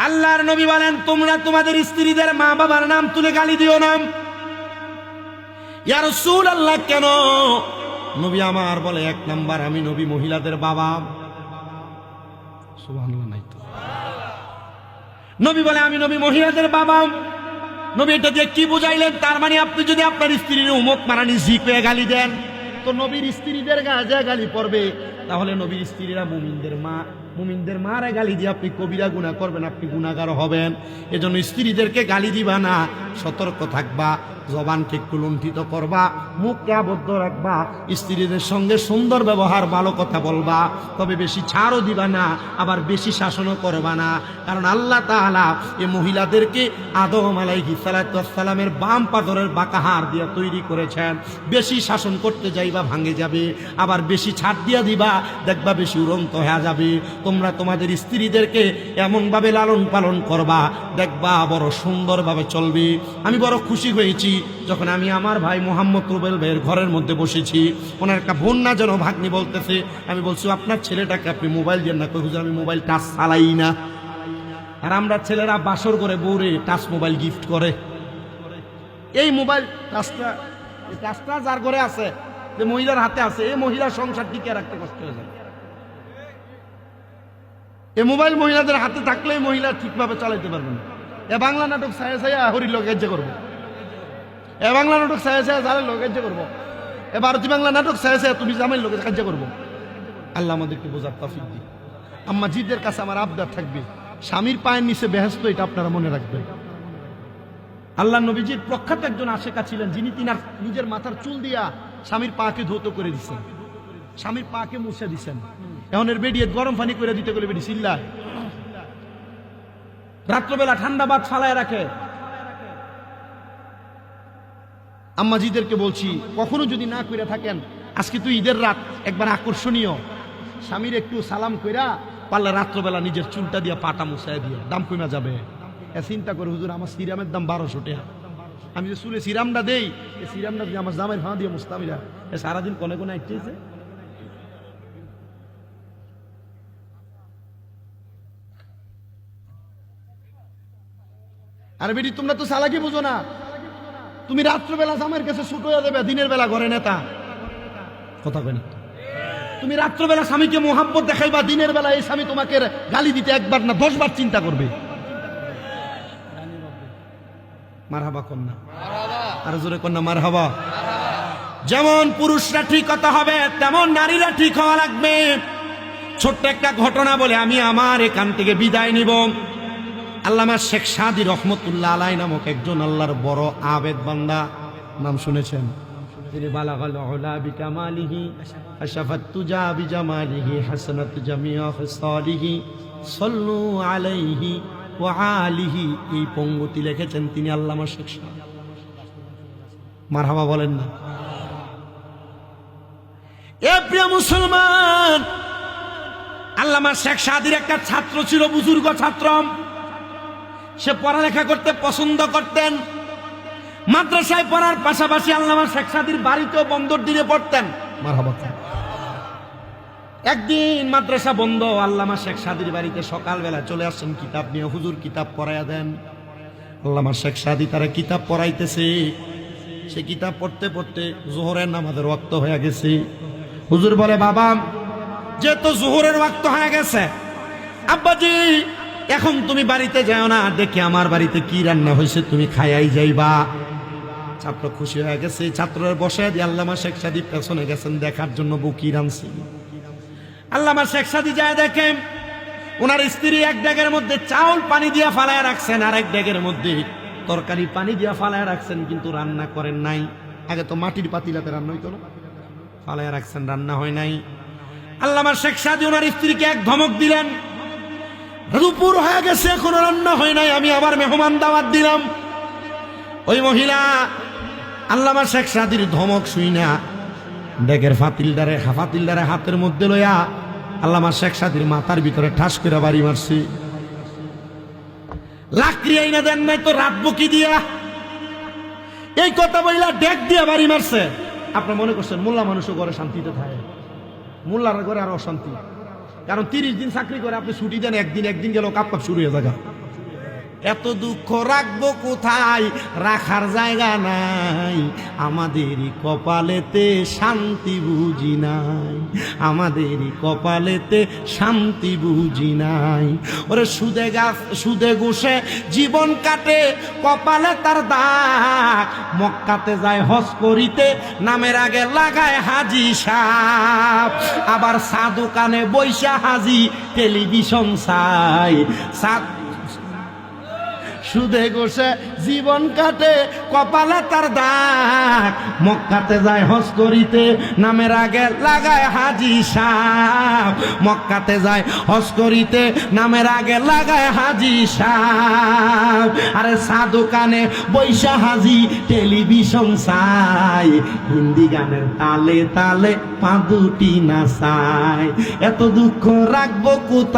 আল্লাহর নবী বলেন, তোমরা তোমাদের স্ত্রীদের মা বাবার নাম তুলে গালি দিও না। ইয়া রাসূলুল্লাহ, কেন? নবী আমার বলে, এক নাম্বার, আমি নবী মহিলাদের বাবা। সুবহানাল্লাহ নাই তো? নবী বলে, আমি নবী মহিলাদের বাবা। নবী এটা দিয়ে কি বুঝাইলেন? তার মানে আপনি যদি আপনার স্ত্রীর উমুক মারানি জি পেয়ে গালি দেন, তো নবীর স্ত্রীদের গায়ে গালি পড়বে। তাহলে নবীর স্ত্রীরা মুমিনদের মারে গালি দিয়ে আপনি কবিরা গুনাহ করবেন, আপনি গুনাহগার হবেন। এজন্য স্ত্রীদেরকে গালি দিবা না, সতর্ক থাকবা, জবানকে একটু লুণ্ঠিত করবা, মুখকে আবদ্ধ রাখবা, স্ত্রীদের সঙ্গে সুন্দর ব্যবহার, ভালো কথা বলবা, তবে বেশি ছাড়ও দিবা না, আবার বেশি শাসনও করবা না। কারণ আল্লাহ তাআলা এই মহিলাদেরকে আদম আলাইহিস সালামের বাম পাথরের বাঁকা হাড় দিয়ে তৈরি করেছেন। বেশি শাসন করতে যাইবা ভাঙে যাবে, আবার বেশি ছাড় দিয়া দিবা দেখবা বেশি উড়ন্ত হয়ে যাবে। তোমরা তোমাদের স্ত্রীদেরকে এমনভাবে লালন পালন করবা, দেখবা বড় সুন্দরভাবে চলবে। আমি বড় খুশি হয়েছি যখন আমি আমার ভাই মোহাম্মদ রুবেল ভাইয়ের ঘরের মধ্যে বসেছি। ওনার একটা বন্যা যেন ভাগ্নি বলতেছে, আমি বলছি আপনার ছেলেটাকে আপনি মোবাইল দেন না। কই হুজুর, আমি মোবাইল টাচ চালাই না। আর আমরা ছেলেরা বাসর করে বউরে টাচ মোবাইল গিফট করে। এই মোবাইল টাচটা যার ঘরে আছে, যে মহিলার হাতে আছে, এই মহিলার সংসার টিকে রাখতে কষ্ট হয়ে যায়। এই মোবাইল মহিলাদের হাতে থাকলে মহিলা ঠিকভাবে চালাইতে পারবে না। এ বাংলা নাটক ছায়া ছায়া হরি লোক কার্য করবো, এ বাংলা নাটক ছায়া ছায়া জালের লোক কার্য করবো, এ ভারতীয় বাংলা নাটক ছায়া ছায়া তুমি জামাইয়ের লোকের কার্য করবো। আল্লাহ আমাদেরকে বোঝার তৌফিক দিন। আম্মা জিদের কাছে আমার আবদার থাকবে, স্বামীর পায়ের নিচে বেহেশত, এটা আপনারা মনে রাখবেন। আল্লাহ নবীজির প্রখ্যাত একজন আশেকা ছিলেন, যিনি তিনার নিজের মাথার চুল দিয়া স্বামীর পাকে ধৌত করে দিচ্ছেন, স্বামীর পাকে মুছে দিচ্ছেন। এখন এর বেডিয়ে গরম পানি করে দিতে গেলে বেডি চিল্লায়, রাত্রবেলা ঠান্ডা ভাত ফালায় রাখে। আম্মাজিদেরকে বলছি, কখনো যদি না করে থাকেন, আজকে তুই ঈদের রাত একবার আকর্ষণীয়, স্বামীর একটু সালাম কইরা পারলে রাত্রবেলা নিজের চুলটা দিয়া পাটা মুছায় দিয়ে, দাম কমে যাবে। চিন্তা করে, হুজুর আমার সিরামের দাম 1200 টাকা, আমি যে চুলে সিরামটা দেই, এই সিরামটা দিয়ে আমার জামাইয়ের ফাঁ দিয়ে মুস্তামিরা সারাদিন কোনে কোনে আইতেছে। আর বেটি, তোমরা তো চালাকি বুঝো না। তুমি রাত্রবেলা জামাইয়ের কাছে ছুট হয়ে যাবে, দিনের বেলা ঘরে নেতা কথা কই না। তুমি রাত্রবেলা স্বামীকে মোহাব্বত দেখাইবা, দিনের বেলা এই স্বামী তোমাকে গালি দিতে একবার না 10 বার চিন্তা করবে। মারহাবা কন্যা, আর জোরে কন্যা মারহাবা। যেমন পুরুষরা ঠিক হতে হবে, তেমন নারীরা ঠিক হওয়া লাগবে। ছোট্ট একটা ঘটনা বলে আমি আমার এখান থেকে বিদায় নিব। আল্লামা শেখ সাদী রহমতুল্লাহ আলাই নামক একজন আল্লাহর বড় আবেদ বান্দা, নাম শুনেছেন? তিনি বালাগাল উলা বিকামালিহি, আশাফাত তুজা বিজামালিহি, হাসানাত জামিয়া খিসালিহি, সাল্লু আলাইহি ওয়া আলিহি। এই পঙ্গতি লিখেছেন তিনি আল্লামা শেখ সাদী। মারহাবা বলেন না? এ প্রিয় মুসলমান, আল্লামা শেখ সাদীর একটা ছাত্র ছিল, বুজুর্গ ছাত্র। সে পড়ালেখা করতে পছন্দ করতেন। মাদ্রাসায় পড়ার পাশাপাশি আল্লামা শেখ সাদীর বাড়িতেও বন্দর দিনে পড়তেন। মারহাবা। একদিন মাদ্রাসা বন্ধ, আল্লামা শেখ সাদীর বাড়িতে সকালবেলা চলে আসছেন কিতাব নিয়ে, হুজুর কিতাব পড়াইয়া দেন। আল্লামা শেখ সাদী তারা কিতাব পড়াইতেছে। সে কিতাব পড়তে পড়তে জোহরের নামাজের ওয়াক্ত হয়ে গেছে। হুজুর বলে, বাবা যেহেতু জোহরের ওয়াক্ত হয়ে গেছে, আব্বাজি এখন তুমি বাড়িতে যাও না, দেখে আমার বাড়িতে কি রান্না হয়েছে তুমি খাইয়াই যাইবা। ছাত্র খুশি হয়ে গেছে, ছাত্রের বসে দিয়ে আল্লামা শেখ সাদী পেছনে গেছেন দেখার জন্য বউ কি রাঁধছে। আল্লামা শেখ সাদী যায় দেখেন ওনার স্ত্রী এক ডেগের মধ্যে চাউল পানি দিয়া ফালায় রাখছেন, আর এক ডেগের মধ্যে তরকারি পানি দিয়া ফালায় রাখছেন, কিন্তু রান্না করেন নাই। আগে তো মাটির পাতিলাতে রান্না হইতো না, ফালায় রাখছেন, রান্না হয় নাই। আল্লামা শেখ সাদী ওনার স্ত্রীকে এক ধমক দিলেন, দুপুর হয়ে গেছে এখনো রান্না হয় নাই, আমি আবার মেহমান দাওয়াত দিলাম। ওই মহিলা আল্লামা শেখ সাদীর ধমক শুই না ডেগের ফাতিলদারে হাতের মধ্যে লইয়া আল্লামা শেখ সাদীর মাথার ভিতরে ঠাস করে বাড়ি মারছে। লাকড়ি আইনা দেন নাই তো রাতবো কি দিয়া, এই কথা বইলা ডেক দিয়া বাড়ি মারছে। আপনি মনে করছেন মোল্লা মানুষও ঘরে শান্তিতে থাকে? মোল্লার ঘরে আরো অশান্তি। কারণ 30 দিন চাকরি করে আপনি ছুটি দেন, একদিন গেল কাপ শুরু হয়ে যাবে। এত দুঃখ রাখবো কোথায়, রাখার জায়গা নাই। আমাদেরই কপালেতে শান্তি বুঝি নাই, আমাদেরই কপালেতে শান্তি বুঝি নাই। ওরে সুদে ঘুষে জীবন কাটে, কপালে তার দাগ। মক্কাতে যায় হজ করিতে, নামের আগে লাগায় হাজি সাহেব। আবার চা দোকানে বৈশা হাজি টেলিভিশন চাই। সুদে গোসে জীবন কাটে, কপালে তার দাগ। মক্কাতে যায় হজ করিতে, নামের আগে লাগায় হাজি সাহেব। মক্কাতে যায় হজ করিতে, নামের আগে লাগায় হাজি সাহেব। আরে চা দোকানে বৈশা হাজি টেলিভিশন চাই। হিন্দি গানের তালে তালে পা দুটি নাচায়। এত দুঃখ রাখবো কোথায়।